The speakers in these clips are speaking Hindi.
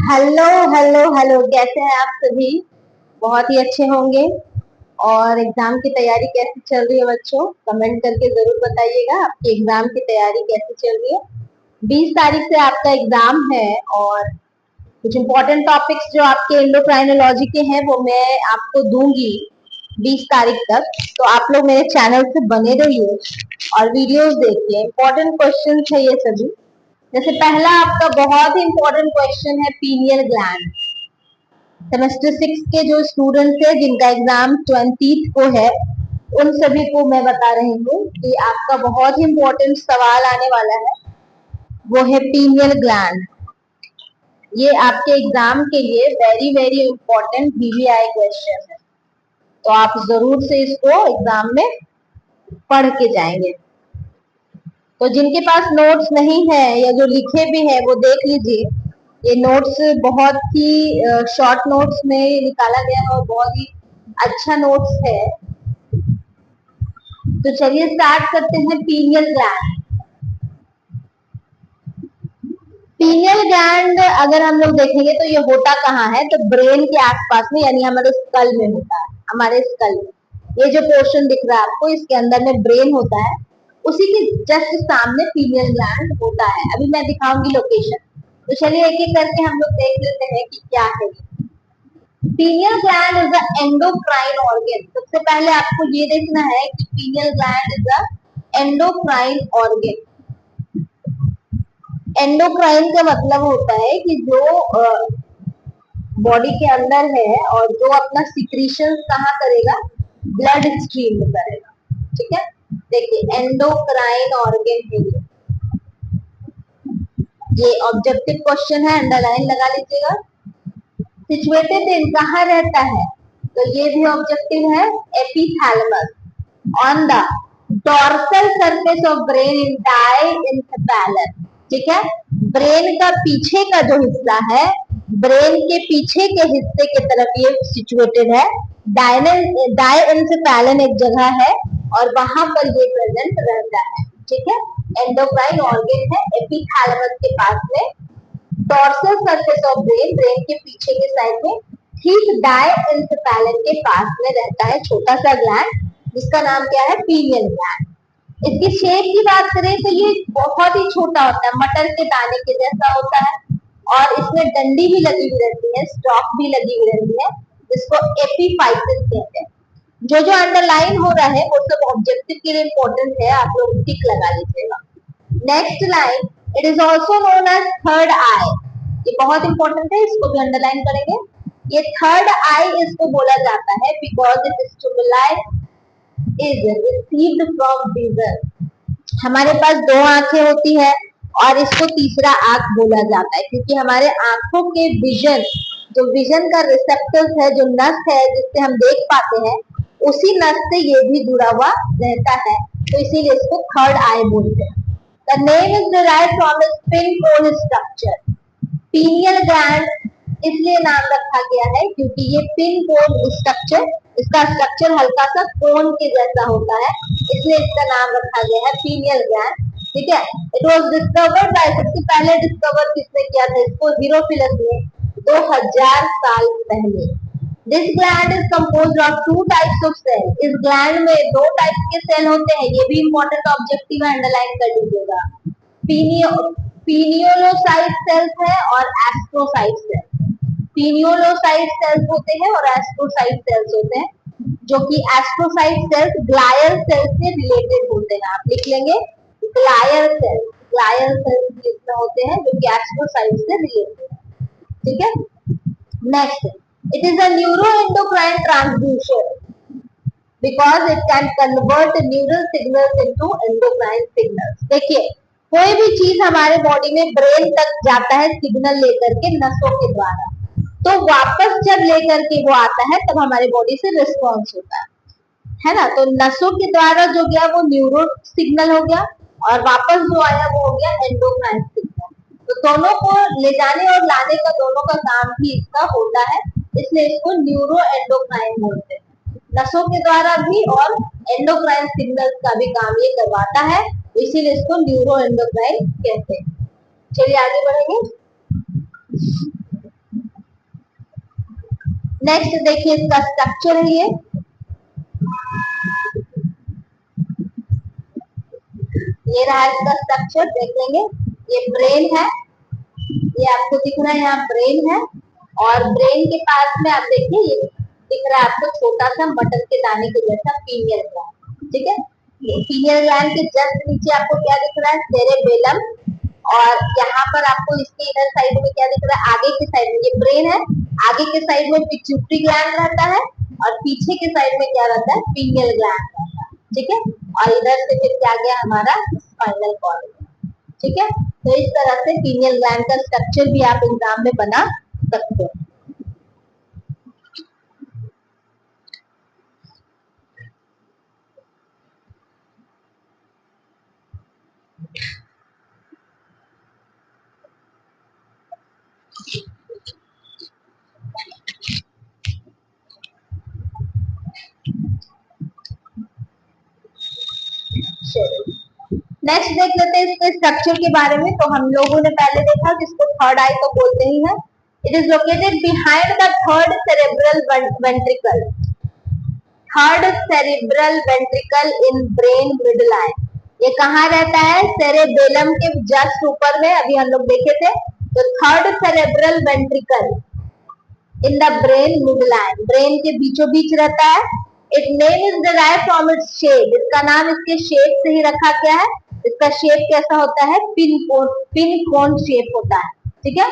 हेलो हेलो हेलो, कैसे हैं आप सभी। बहुत ही अच्छे होंगे। और एग्जाम की तैयारी कैसी चल रही है बच्चों, कमेंट करके जरूर बताइएगा आपकी एग्जाम की तैयारी कैसी चल रही है। 20 तारीख से आपका एग्जाम है और कुछ इंपॉर्टेंट टॉपिक्स जो आपके एंडोक्राइनोलॉजी के हैं वो मैं आपको दूंगी 20 तारीख तक। तो आप लोग मेरे चैनल से बने रहिए और वीडियोस देखिए, इंपॉर्टेंट क्वेश्चन है ये सभी। जैसे पहला आपका बहुत ही इंपॉर्टेंट क्वेश्चन है पीनियल ग्लैंड। सेमेस्टर 6 के जो स्टूडेंट्स है जिनका एग्जाम 20 को है, उन सभी को मैं बता रही हूँ कि आपका बहुत ही इंपॉर्टेंट सवाल आने वाला है, वो है पीनियल ग्लैंड। ये आपके एग्जाम के लिए very very important VVI question है, तो आप जरूर से इसको एग्जाम में पढ़ के जाएंगे। तो जिनके पास नोट्स नहीं है या जो लिखे भी है वो देख लीजिए। ये नोट्स बहुत ही शॉर्ट नोट्स में निकाला गया है और बहुत ही अच्छा नोट्स है। तो चलिए स्टार्ट करते हैं। Pineal gland. पीनियल ग्लैंड अगर हम लोग देखेंगे तो ये होता कहाँ है, तो ब्रेन के आसपास में, यानी हमारे स्कल में होता है। हमारे स्कल में ये जो पोर्शन दिख रहा है आपको, इसके अंदर में ब्रेन होता है, उसी के जस्ट सामने पीनियल ग्लैंड होता है। अभी मैं दिखाऊंगी लोकेशन। तो चलिए एक एक करके हम लोग देख लेते हैं कि क्या है। Pineal gland is the endocrine organ. सबसे पहले आपको ये देखना है कि pineal gland is the endocrine organ. Endocrine का मतलब होता है कि जो बॉडी के अंदर है और जो अपना सिक्रीशन कहाँ करेगा, ब्लड स्ट्रीम में करेगा। ठीक है, देखिए एंडोक्राइन ऑर्गन है ये ऑब्जेक्टिव क्वेश्चन है, अंडरलाइन लगा लीजिएगा। सिचुएटेड इन कहाँ रहता है, तो ये भी ऑब्जेक्टिव है। Epithalamus on the dorsal surface of brain in diencephalon. ठीक है, ब्रेन का पीछे का जो हिस्सा है, ब्रेन के पीछे के हिस्से की तरफ ये सिचुएटेड है। डाइंथैलेमस एक जगह है और वहां पर ये प्रेजेंट रहता है। ठीक है, एंडोक्राइन ऑर्गन है एपिथैलेमस के पास में, dorsal surface of brain, brain के पीछे के साइड में, ठीक डाइंथैलेमस के पास में रहता है छोटा सा ग्लैंड, जिसका नाम क्या है, पीनियल ग्लैंड। इसकी शेप की बात करें तो ये बहुत ही छोटा होता है, मटर के दाने के जैसा होता है, और इसमें डंडी भी लगी हुई रहती है, स्टॉक भी लगी हुई रहती है, जिसको एपीफाइसिस कहते हैं। जो जो अंडरलाइन हो रहा है वो सब ऑब्जेक्टिव के लिए इंपॉर्टेंट है, आप लोग टिक लगा लीजिएगा। Next line, it is also known as third eye. ये बहुत इंपॉर्टेंट है, इसको भी अंडरलाइन करेंगे। ये थर्ड आई इसको बोला जाता है because it stimuli is received from vision. हमारे पास दो आंखें होती है और इसको तीसरा आंख बोला जाता है, क्योंकि हमारे आंखों के विजन, जो विजन का रिसेप्टर्स है, जो नस है जिससे हम देख पाते हैं, उसी नस से ये भी जुड़ा हुआ रहता है, तो इसीलिए इसको थर्ड आई बोलते हैं। The name is derived from the pin cone structure. Pineal gland इसलिए नाम रखा गया है क्योंकि ये पिन कोन स्ट्रक्चर, इसका स्ट्रक्चर हल्का सा कोन के जैसा होता है, इसलिए इसका नाम रखा गया है पीनियल ग्लैंड। ठीक है, इट वाज डिस्कवर्ड बाय, सबसे पहले डिस्कवर किसने किया था इसको, हीरोफिलस ने 2000 साल पहले। This gland is composed of two types of cell. इस ग्लैंड में दो टाइप के सेल होते हैं, ये भी इंपॉर्टेंट ऑब्जेक्टिव है, अंडरलाइन कर लीजिएगा। पिनियोलोसाइट सेल्स है और एस्ट्रोसाइट सेल्स। पिनियोलोसाइट सेल्स होते हैं और एस्ट्रोसाइट सेल्स होते हैं, जो कि एस्ट्रोसाइट सेल्स ग्लायल सेल्स से रिलेटेड होते हैं। आप लिख लेंगे ग्लायल सेल्स, ग्लायल सेल्स भी इसमें होते हैं जो कि एस्ट्रोसाइट से रिलेटेड है। ठीक है, next, it is a neuroendocrine transducer because it can convert neural signals into endocrine signals. देखिए, कोई भी चीज हमारे बॉडी में ब्रेन तक जाता है सिग्नल लेकर के नसों के द्वारा, तो वापस जब लेकर के वो आता है तब हमारे बॉडी से रिस्पॉन्स होता है ना। तो नसों के द्वारा जो गया वो न्यूरो सिग्नल हो गया, और वापस जो आया वो हो गया एंडोक्राइन सिग्नल। तो दोनों को ले जाने और लाने का दोनों का काम भी इसका होता है, इसलिए इसको न्यूरो एंडोक्राइन बोलते हैं। नसों के द्वारा भी और एंडोक्राइन सिग्नल्स का भी काम ये करवाता है, इसीलिए इसको न्यूरो एंडोक्राइन कहते हैं। चलिए आगे बढ़ेंगे। नेक्स्ट देखिए इसका स्ट्रक्चर है ये रहा इसका स्ट्रक्चर, देख लेंगे। ये ब्रेन है, ये आपको दिख रहा है यहाँ ब्रेन है, और ब्रेन के पास में आप देखिए ये दिख रहा है आपको छोटा सा मटर के दाने के जैसा पीनियल ग्लैंड, ठीक है। पीनियल ग्लैंड के जस्ट नीचे आपको क्या दिख रहा है, सेरेबेलम, और यहाँ पर आपको इसके इधर साइड में क्या दिख रहा है, आगे के साइड में ये ब्रेन है, आगे के साइड में पिट्यूटरी ग्लैंड रहता है, और पीछे के साइड में क्या रहता है, पीनियल ग्लैंड रहता है, ठीक है। और इधर से फिर क्या गया हमारा स्पाइनल कॉर्ड, ठीक है। तो इस तरह से पीनियल ग्लैंड का स्ट्रक्चर भी आप एग्जाम में बना सकते हो। नेक्स्ट देख लेते हैं इसके स्ट्रक्चर के बारे में। तो हम लोगों ने पहले देखा जिसको थर्ड आई तो बोलते ही है। It is located behind the third cerebral ventricle, third cerebral ventricle in brain middle eye. ये कहाँ रहता है, सेरेबेलम के जस्ट ऊपर में, अभी हम लोग देखे थे। तो third cerebral ventricle in the brain middle I, brain के बीचों बीच रहता है। It name is derive from its shape, इसका नाम इसके शेप से ही रखा गया है। इसका शेप कैसा होता है, पिन कोन शेप होता है, ठीक है।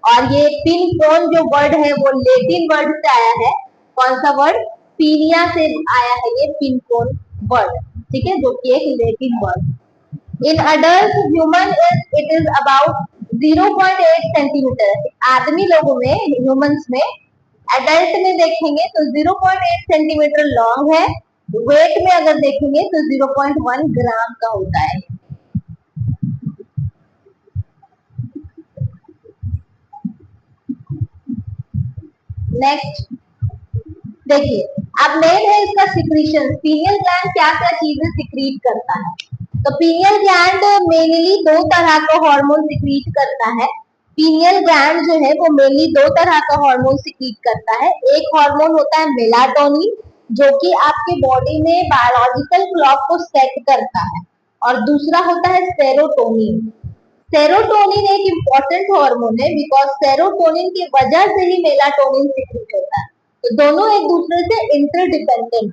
और ये पिन कोन जो वर्ड है वो लेटिन वर्ड से आया है। कौन सा वर्ड, पीनिया से आया है ये पिन कोन वर्ड, ठीक है, जो कि एक Latin word. In adult human it is about 0.8 centimetre. आदमी लोगों में, ह्यूमंस में, एडल्ट में देखेंगे तो 0.8 सेंटीमीटर लॉन्ग है। वेट में अगर देखेंगे तो 0.1 ग्राम का होता है। नेक्स्ट देखिए, अब मेन है इसका सिक्रीशन। पीनियल ग्लैंड क्या क्या चीजें सिक्रीट करता है। तो पीनियल ग्लैंड मेनली दो तरह का हार्मोन सिक्रीट करता है। पीनियल ग्लैंड जो है वो मेनली दो तरह का हार्मोन सिक्रीट करता है। एक हार्मोन होता है मेलाटोनिन, जो कि आपके बॉडी में बायोलॉजिकल क्लॉक को सेट करता है, और दूसरा होता है सेरोटोनिन। सेरोटोनिन एक इम्पॉर्टेंट हार्मोन है, बिकॉज सेरोटोनिन की वजह से ही मेलाटोनिन सिक्रीट होता है। तो दोनों एक दूसरे से इंटरडिपेंडेंट।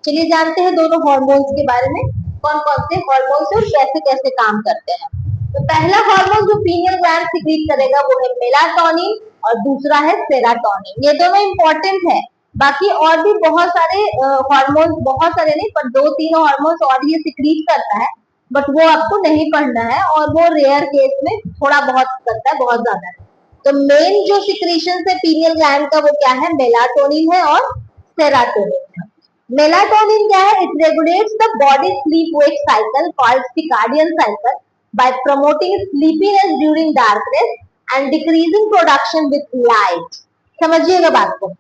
चलिए जानते हैं दोनों हार्मोन्स के बारे में, कौन कौन से हार्मोन्स और कैसे कैसे काम करते हैं। तो पहला हार्मोन जो पीनियल ग्लैंड सिक्रीट करेगा वो है मेलाटोनिन, और दूसरा है सेरोटोनिन। ये दोनों इंपॉर्टेंट है। बाकी और भी बहुत सारे हार्मोन्स, बहुत सारे नहीं पर दो तीन हार्मोन्स और ये सिक्रीट करता है, बट वो आपको नहीं पढ़ना है, और वो रेयर केस में थोड़ा बहुत करता है, बहुत ज्यादा है। तो मेन जो सिक्रीशन है पीनियल ग्लैंड का वो क्या है, मेलाटोनिन है और सेरोटोनिन है। मेलाटोनिन क्या है, it regulates the body sleep wake cycle called circadian cycle bye promoting sleepiness during darkness and decreasing production with light. समझिएगा बात को।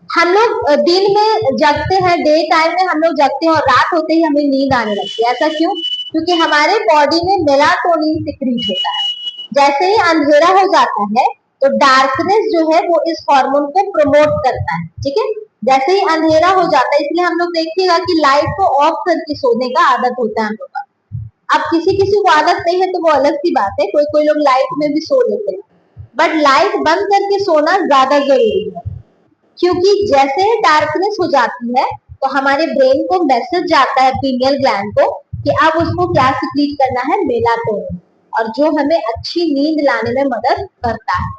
हम लोग दिन में जगते हैं, डे टाइम में हम लोग जगते हैं, और रात होते ही हमें नींद आने लगती है। ऐसा क्यों, क्योंकि हमारे बॉडी में मेलाटोनिन सिक्रीट होता है। जैसे ही अंधेरा हो जाता है तो डार्कनेस जो है वो इस हार्मोन को प्रमोट करता है, ठीक है। जैसे ही अंधेरा हो जाता है, इसलिए हम लोग देखिएगा कि लाइट को ऑफ करके सोने का आदत होता है हम लोग का। अब किसी किसी को आदत नहीं है तो वो अलग सी बात है, कोई कोई लोग लाइट में भी सो लेते हैं, बट लाइट बंद करके सोना ज्यादा जरूरी है। क्योंकि जैसे डार्कनेस हो जाती है तो हमारे ब्रेन को मैसेज जाता है पीनियल ग्लैंड को कि अब उसको क्या सिक्रीट करना है, मेलाटोनिन, और जो हमें अच्छी नींद लाने में मदद करता है।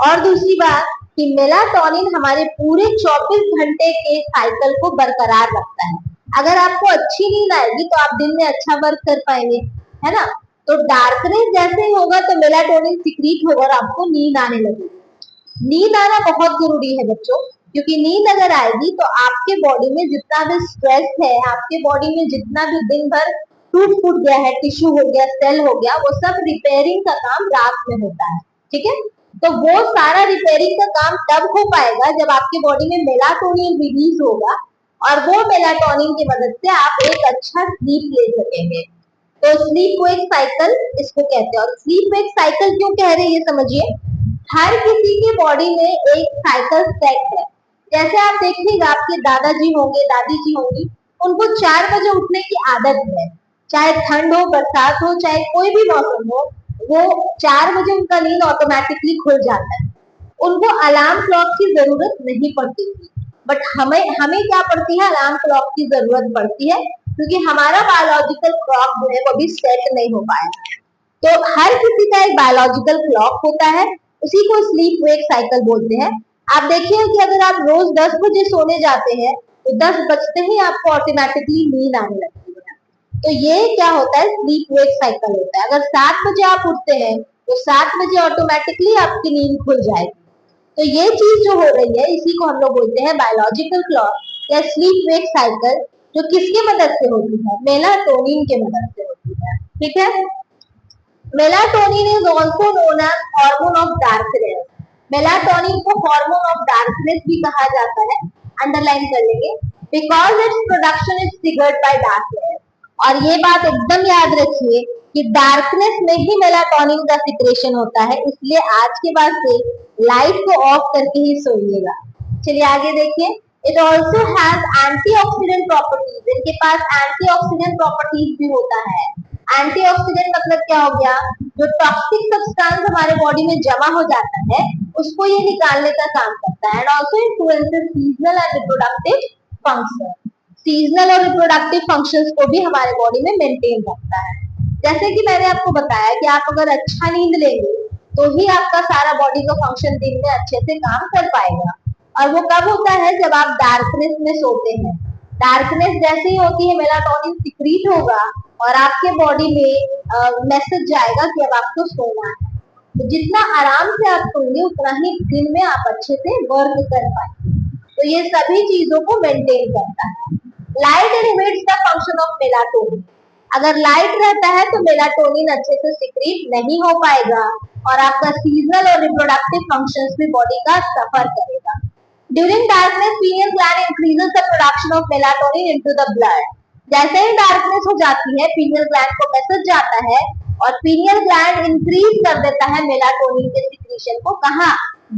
और दूसरी बात कि मेलाटोनिन हमारे पूरे 24 घंटे के साइकिल को बरकरार रखता है। अगर आपको अच्छी नींद आएगी तो आप दिन में अच्छा वर्क कर पाएंगे, है ना। तो डार्कनेस जैसे ही होगा तो मेलाटोनिन सिक्रीट होगा और आपको नींद आने लगेगी। नींद आना बहुत जरूरी है बच्चों, क्योंकि नींद अगर आएगी तो आपके बॉडी में जितना भी स्ट्रेस है, आपके बॉडी में जितना भी दिन भर टूट फूट गया है, टिश्यू हो गया, सेल हो गया, वो सब रिपेयरिंग का काम रात में होता है, ठीक है। तो वो सारा रिपेयरिंग का काम तब हो पाएगा जब आपके बॉडी में मेलाटोनिन रिलीज होगा, और वो मेलाटोनिन की मदद से आप एक अच्छा स्लीप ले सकेंगे। तो स्लीप वेक साइकिल इसको कहते हैं। और स्लीप वेक साइकिल क्यों कह रहे हैं ये समझिए। हर किसी के बॉडी में एक साइकिल सेट है। जैसे आप देखिएगा, आपके दादाजी होंगे, दादी जी होंगी, उनको 4 बजे उठने की आदत है। चाहे ठंड हो, बरसात हो, चाहे कोई भी मौसम हो, वो 4 बजे उनका नींद ऑटोमेटिकली खुल जाता है। उनको अलार्म क्लॉक की जरूरत नहीं पड़ती थी, बट हमें हमें क्या पड़ती है, अलार्म क्लॉक की जरूरत पड़ती है, क्योंकि हमारा बायोलॉजिकल क्लॉक जो है वो भी सेट नहीं हो पाया। तो हर किसी का एक बायोलॉजिकल क्लॉक होता है, उसी को स्लीप वेक साइकिल बोलते हैं। आप देखिए कि अगर आप रोज 10 बजे सोने जाते हैं, तो 10 बजते ही आपको ऑटोमेटिकली नींद आने लगती है। तो ये क्या होता है, स्लीप वेक साइकिल होता है। अगर 7 बजे आप उठते हैं, तो 7 बजे ऑटोमेटिकली आपकी नींद खुल जाएगी। तो ये चीज जो हो रही है, इसी को हम लोग बोलते हैं बायोलॉजिकल क्लॉक या स्लीप वेक साइकिल, जो किसके मदद से होती है, मेलाटोनिन के मदद से होती है। ठीक है। Melatonin is also known as hormone of darkness. Melatonin को हार्मोन ऑफ डार्कनेस भी कहा जाता है, अंडरलाइन कर लेंगे, because its production is triggered by darkness. और ये बात एकदम याद रखिए कि डार्कनेस में ही मेलाटोनिन का सिक्रेशन होता है, इसलिए आज के बाद से लाइट को ऑफ करके ही सोइएगा। चलिए आगे देखिए। It also has antioxidant properties. इनके पास एंटीऑक्सीडेंट प्रॉपर्टीज भी होता है। एंटीऑक्सीडेंट मतलब क्या हो गया, जो टॉक्सिक सब्सटेंस हमारे बॉडी में जमा हो जाता है, उसको ये निकालने का काम करता है। And also influences seasonal and reproductive function. Seasonal और रिप्रोडक्टिव फंक्शंस को भी हमारे बॉडी में मेंटेन रखता है। जैसे कि मैंने आपको बताया कि आप अगर अच्छा नींद लेंगे, तो ही आपका सारा बॉडी का फंक्शन दिन में अच्छे से काम कर पाएगा। और वो कब होता है, जब आप डार्कनेस में सोते हैं। डार्कनेस जैसे ही होती है, मेलाटोनिन सिक्रीट होगा और आपके बॉडी में मैसेज जाएगा कि अब आपको सोना है। तो जितना आराम से आप सोएंगे, उतना ही दिन में आप अच्छे से वर्क कर पाएंगे। तो ये सभी चीजों को मेंटेन करता है। Light inhibits the function of melatonin. अगर लाइट रहता है तो मेलाटोनिन अच्छे से सिक्रीट नहीं हो पाएगा और आपका सीजनल और रिप्रोडक्टिव फंक्शंस भी बॉडी का सफर करेगा। During darkness pineal gland increases the production of melatonin into the blood. जैसे ही डार्कनेस हो जाती है, पीनियल ग्लैंड को मैसेज जाता है और पीनियल ग्लैंड इंक्रीज कर देता है मेलाटोनिन के सिक्रीशन को, कहा,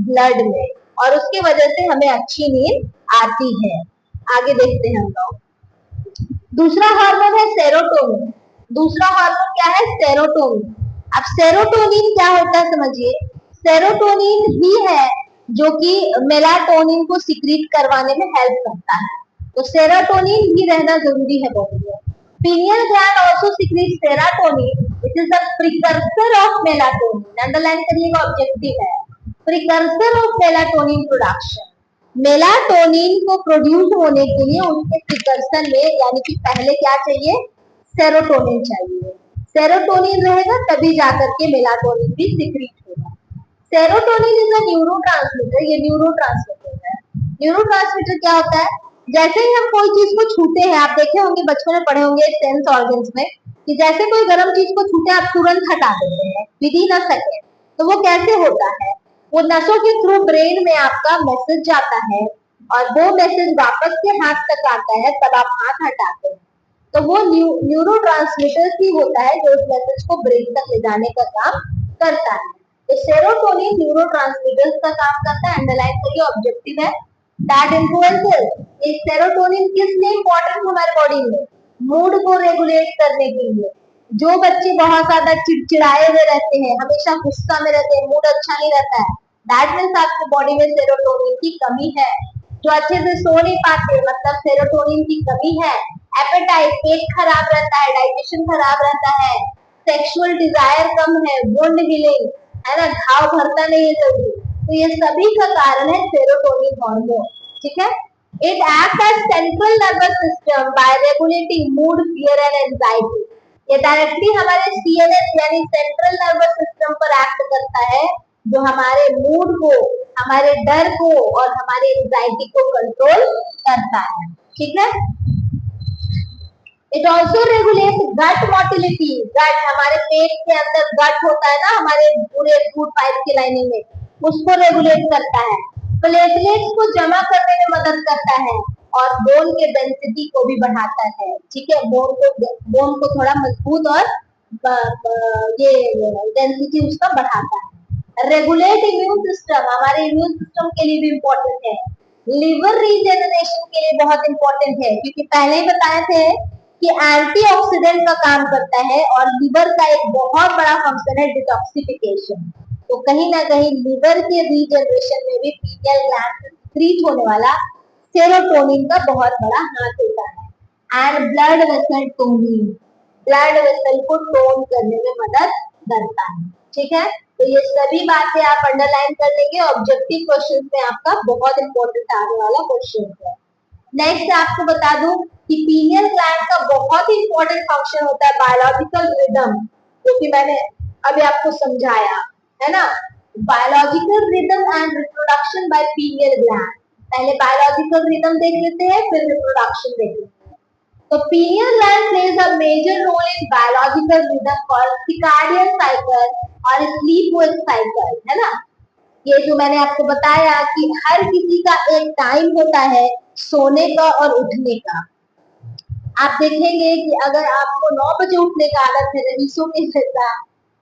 ब्लड में, और उसकी वजह से हमें अच्छी नींद आती है। आगे देखते हैं हम लोग। दूसरा हार्मोन है सेरोटोनिन। दूसरा हार्मोन क्या है, सेरोटोनिन। अब सेरोटोनिन क्या होता है समझिए। सेरोटोनिन ही है जो कि मेलाटोनिन को सिक्रीट करवाने में हेल्प करता है। तो सेरोटोनिन भी रहना जरूरी है बॉडी में। pineal gland also secretes serotonin which is the precursor of melatonin। Underline करिएगा, ऑब्जेक्टिव है, precursor of melatonin production. Melatonin को प्रोड्यूस होने के लिए उनके प्रिकर्सर में, यानी कि पहले क्या चाहिए, सेरोटोनिन चाहिए। सेरोटोनिन रहेगा तभी जाकर के मेलाटोनिन भी सिक्रीट होगा। Serotonin is a neurotransmitter. ये न्यूरोट्रांसमीटर है। न्यूरोट्रांसमीटर क्या होता है, जैसे ही हम कोई चीज को छूते हैं, आप देखे होंगे, बचपन में पढ़े होंगे सेंस ऑर्गन्स में, कि जैसे कोई गर्म चीज को छूते आप तुरंत हटा देते हैं विदिन अ सेकेंड। तो वो कैसे होता है, वो नसों के थ्रू ब्रेन में आपका मैसेज जाता है और वो मैसेज वापस के हाथ तक आता है, तब आप हाथ हटाते हैं। तो वो न्यूरोट्रांसमीटर ही होता है जो उस मैसेज को ब्रेन तक ले जाने का काम करता है। तो सेरोटोनिन न्यूरोट्रांसमीटर्स का काम करता है। अंडरलाइन करिए, ऑब्जेक्टिव है। दैट इन्फ्लुएंसेस, ये सेरोटोनिन किस लिए इंपॉर्टेंट हमारे बॉडी में, मूड को रेगुलेट करने के लिए। जो बच्चे बहुत ज्यादा चिड़चिड़ाए हुए रहते हैं, हमेशा गुस्सा में रहते हैं, मूड अच्छा नहीं रहता है, दैट मीन्स आपके बॉडी में सेरोटोनिन की कमी है। जो अच्छे से सो नहीं पाते, मतलब सेरोटोनिन की कमी है। एपेटाइट, पेट खराब रहता है, डाइजेशन खराब रहता है, सेक्सुअल डिजायर कम है, वुंड हीलिंग, है ना, घाव भरता नहीं है जल्दी। तो ये सभी का कारण है सेरोटोनिन हार्मोन। ठीक है। It act as central nervous system by regulating mood, fear and anxiety. ये डायरेक्टली हमारे सीएनएस यानी सेंट्रल नर्वस सिस्टम पर एक्ट करता है, जो हमारे मूड को, हमारे डर को और हमारे एंजाइटी को कंट्रोल करता है। ठीक है। It also regulate gut motility. Gut, हमारे पेट के अंदर गट होता है ना, हमारे पूरे फूड पाइप की लाइनिंग में, उसको रेगुलेट करता है। प्लेटलेट्स को जमा करने में मदद करता है और बोन के डेंसिटी को भी बढ़ाता है। ठीक है, बोन को थोड़ा मजबूत और ये डेंसिटी उसका बढ़ाता है। रेगुलेट इम्यून सिस्टम, हमारे इम्यून सिस्टम के लिए भी इम्पोर्टेंट है। लिवर रीजेनरेशन के लिए बहुत इंपॉर्टेंट है, क्योंकि पहले ही बताए थे कि एंटीऑक्सीडेंट का काम करता है और लिवर का एक बहुत बड़ा फंक्शन है डिटॉक्सिफिकेशन। तो कहीं ना कहीं लिवर के रीजनरेशन में भी पीनियल ग्लैंड से सीक्रेट होने वाला सेरोटोनिन का बहुत बड़ा हाथ होता है। And blood vessel toning, blood vessel को टोन करने में मदद करता है। ठीक है, तो ये सभी बातें आप अंडरलाइन कर लेंगे। ऑब्जेक्टिव क्वेश्चन में आपका बहुत इंपॉर्टेंट आने वाला क्वेश्चन है। नेक्स्ट आपको बता दूं कि पीनियल ग्लैंड का बहुत ही इंपॉर्टेंट फंक्शन होता है बायोलॉजिकल रिदम, जो कि मैंने अभी आपको समझाया है ना। Biological rhythm and reproduction by pineal gland. पहले बायोलॉजिकल रिदम देख लेते हैं, फिर रिप्रोडक्शन देख लेते हैं। तो pineal gland plays a major role in biological rhythm called circadian cycle और sleep wake cycle, है ना। ये जो मैंने आपको बताया कि हर किसी का एक टाइम होता है सोने का और उठने का। आप देखेंगे कि अगर आपको 9 बजे उठने का आदत है रईसों के जैसा,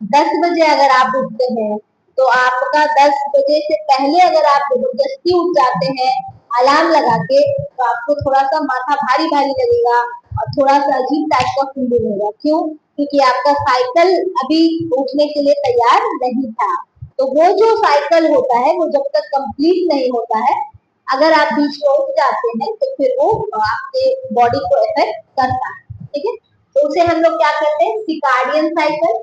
10 बजे अगर आप उठते हैं तो आपका 10 बजे से पहले अगर आप जबरदस्ती उठ जाते हैं अलार्म लगा के, तो आपको थोड़ा सा माथा भारी भारी लगेगा और थोड़ा सा अजीब टाइप का फीलिंग होगा। क्यों? क्योंकि आपका साइकिल अभी उठने के लिए तैयार नहीं था। तो वो जो साइकिल होता है वो जब तक कंप्लीट नहीं होता है, अगर आप बीच में उठ जाते हैं तो फिर वो आपके बॉडी को इफेक्ट करता है। ठीक है, तो उसे हम लोग क्या कहते हैं, सिकार्डियन साइकिल,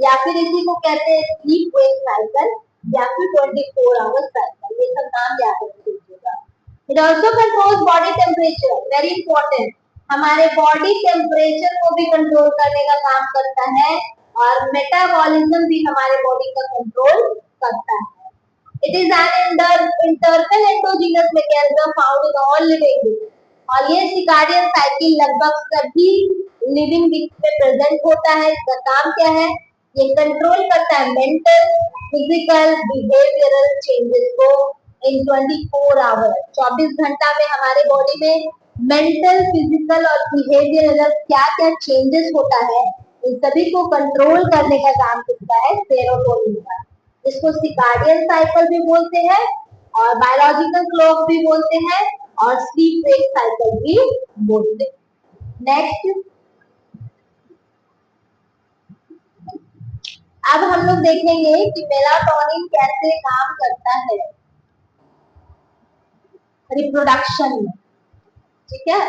या फिर इसी को कहते हैं स्लीप वेक साइकिल, या फिर 24 आवर्स साइकिल। ये सब नाम याद रख लीजिएगा। It also controls body temperature, very important. हमारे बॉडी टेम्परेचर को भी कंट्रोल करने का काम करता है और मेटाबॉलिज्म भी हमारे बॉडी का कंट्रोल करता है। It is an internal endogenous mechanism found in all living beings. और ये सिकार्डियन साइकिल लगभग सभी लिविंग बींग्स में प्रेजेंट होता है। इसका काम क्या है? ये कंट्रोल करता है मेंटल, फिजिकल, बिहेवियरल चेंजेस को इन 24 आवर। 24 घंटा में हमारे बॉडी में मेंटल, फिजिकल और बिहेवियरल क्या क्या चेंजेस होता है, इन सभी को कंट्रोल करने का काम करता है सेरोटोनिन का। इसको सिकार्डियन साइकिल भी बोलते हैं और बायोलॉजिकल क्लॉक भी बोलते हैं और स्लीप वेक साइकिल भी बोलते हैं। नेक्स्ट, अब हम लोग देखेंगे कि मेलाटोनिन कैसे काम करता है रिप्रोडक्शन में। ठीक है,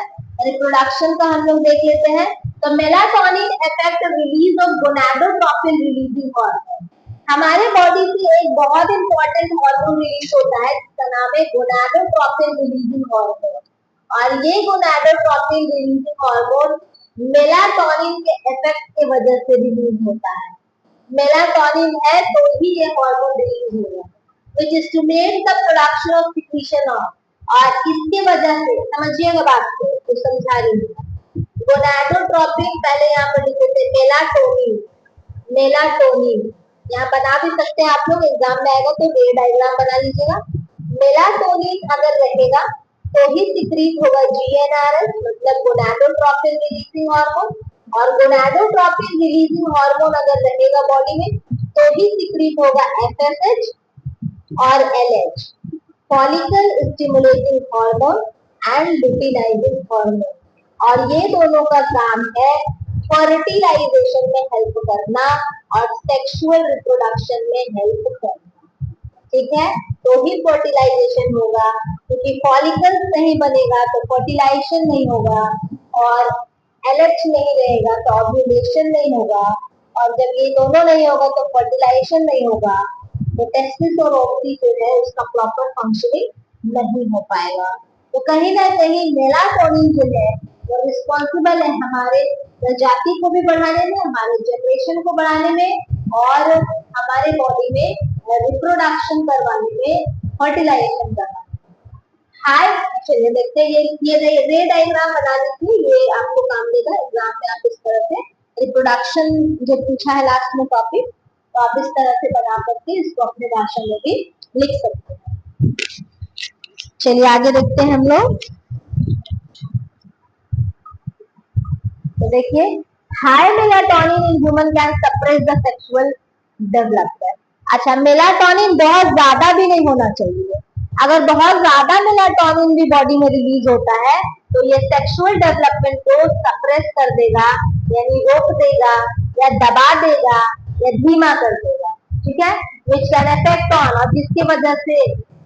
रिप्रोडक्शन का हम लोग देख लेते हैं। तो melatonin affect release of gonadotropin releasing hormone. हमारे बॉडी से एक बहुत इंपॉर्टेंट हार्मोन रिलीज होता है जिसका नाम है गोनाडोट्रोपिन रिलीजिंग हार्मोन। और ये गोनाडोट्रोपिन रिलीजिंग हार्मोन मेलाटोनिन के इफेक्ट की वजह से रिलीज होता है। मेलाटोनिन है तो ही ये हार्मोन रिलीज होगा, which stimulates the production of secretion of। और इसके वजह से समझिएगा बात को, तो समझा रही हूँ। गोनाडोट्रोपिन पहले यहाँ पर लिखे थे मेलाटोनिन, मेलाटोनिन यहाँ बना भी सकते हैं आप लोग, एग्जाम में आएगा तो ये डायग्राम बना लीजिएगा। मेलाटोनिन अगर रहेगा तो ही सिक्रीट होगा जीएनआरएच, मतलब गोनाडोट्रोपिन रिलीजिंग हार्मोन। और गोनाडोट्रोपिन रिलीजिंग हार्मोन अगर रहेगा बॉडी में तो ही सिक्रीट होगा एफएसएच और LH, follicle stimulating hormone and luteinizing hormone. और ये दोनों का काम है फर्टिलाइजेशन में हेल्प करना और सेक्सुअल रिप्रोडक्शन में हेल्प करना। ठीक है, तो ही फर्टिलाइजेशन होगा, क्योंकि फॉलिकल नहीं बनेगा तो फर्टिलाइजेशन नहीं होगा, और एलएच नहीं रहेगा तो ओव्यूलेशन नहीं होगा, और जब ये दोनों नहीं होगा तो फर्टिलाइजेशन नहीं होगा, तो टेस्टिस और ओवरी जो है उसका प्रॉपर फंक्शनिंग नहीं हो पाएगा। तो कहीं ना कहीं मेलाटोनिन जो है वो रिस्पॉन्सिबल है हमारे प्रजाति को भी बढ़ाने में, हमारे जनरेशन को बढ़ाने में और हमारे बॉडी में रिप्रोडक्शन करवाने में, फर्टिलाइजेशन करवाने में। हाय, चलिए देखते हैं ये रे डायग्राम बनाने की, ये आपको काम देगा एग्जाम में। आप इस तरह से रिप्रोडक्शन जो पूछा है लास्ट में टॉपिक, तो आप इस तरह से बना करके इसको अपने भाषा में भी लिख सकते हैं। चलिए आगे देखते हैं हम लोग। तो देखिए, high melatonin in human can suppress the sexual development. अच्छा, मेलाटोनिन बहुत ज्यादा भी नहीं होना चाहिए। अगर बहुत ज्यादा मेलाटोनिन भी बॉडी में रिलीज होता है तो ये सेक्सुअल डेवलपमेंट को सप्रेस कर देगा, यानी रोक देगा या दबा देगा या धीमा कर देगा, ठीक है। विच कैन इफेक्ट ऑन, और जिसकी वजह से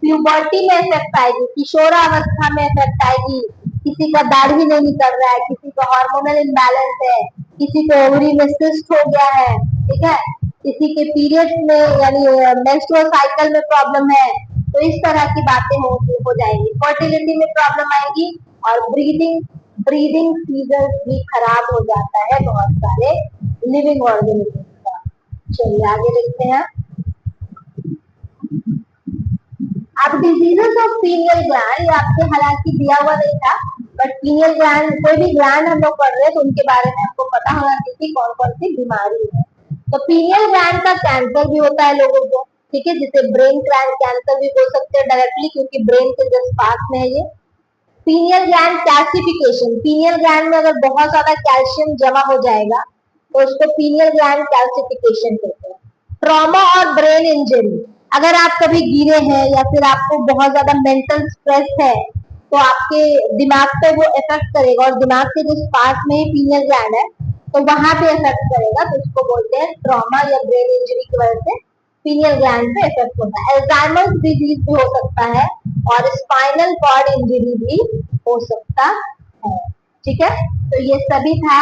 प्यूबर्टी में इफेक्ट आएगी, किशोरावस्था में इफेक्ट आएगी। किसी का दाढ़ी नहीं निकल रहा है, किसी का हार्मोनल इम्बैलेंस है, किसी को ओवरी में सिस्ट हो गया है, ठीक है, किसी के पीरियड में यानी मेंस्ट्रुअल साइकिल में प्रॉब्लम है, तो इस तरह की बातें हो जाएंगी, फर्टिलिटी में प्रॉब्लम आएगी, और ब्रीदिंग ब्रीदिंग सीजन भी खराब हो जाता है बहुत सारे लिविंग ऑर्गेनिज्म का। चलिए आगे देखते हैं। अब डिजीजेस ऑफ पीनियल ग्लैंड, ये आपके हालांकि दिया हुआ नहीं था, बट पीनियल ग्लैंड, कोई भी ग्लैंड हम लोग पढ़ रहे हैं तो उनके बारे में हमको पता होना चाहिए कौन कौन सी बीमारी है। तो पीनियल ग्लैंड का कैंसर भी होता है लोगों को, ठीक है, जिसे ब्रेन कैंसर भी बोल सकते हैं डायरेक्टली, क्योंकि ब्रेन के जस्ट पास में है ये। Pineal gland calcification, pineal gland में अगर बहुत ज्यादा कैल्शियम जमा हो जाएगा तो उसको पीनियल ग्लैंड कैल्सिफिकेशन कहते हैं। ट्रॉमा और ब्रेन इंजरी, अगर आप कभी गिरे हैं या फिर आपको बहुत ज्यादा मेंटल स्ट्रेस है तो आपके दिमाग पे वो इफेक्ट करेगा, और दिमाग के जिस पार्ट में पीनियल ग्लैंड है तो वहां पे इफेक्ट करेगा, तो उसको बोलते हैं ट्रॉमा या ब्रेन इंजरी की वजह से पीनियल ग्लैंड पे इफेक्ट होता है। अल्जाइमर्स डिजीज भी हो सकता है और स्पाइनल कॉर्ड इंजरी भी हो सकता है, ठीक है। तो ये सभी था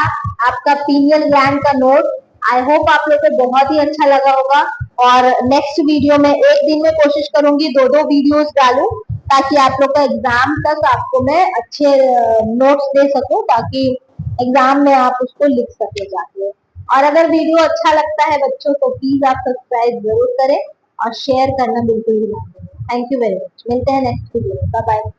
आपका पीनियल ग्लैंड का नोट। आई होप आप लोग को बहुत ही अच्छा लगा होगा, और नेक्स्ट वीडियो में एक दिन में कोशिश करूंगी दो दो वीडियोस डालूं, ताकि आप लोग का एग्जाम तक आपको मैं अच्छे नोट्स दे सकूं, ताकि एग्जाम में आप उसको लिख सके जाके। और अगर वीडियो अच्छा लगता है बच्चों तो प्लीज आप सब्सक्राइब जरूर करें और शेयर करना बिल्कुल भी ना भूलें। थैंक यू वेरी मच, मिलते हैं नेक्स्ट वीडियो में, बाय बाय।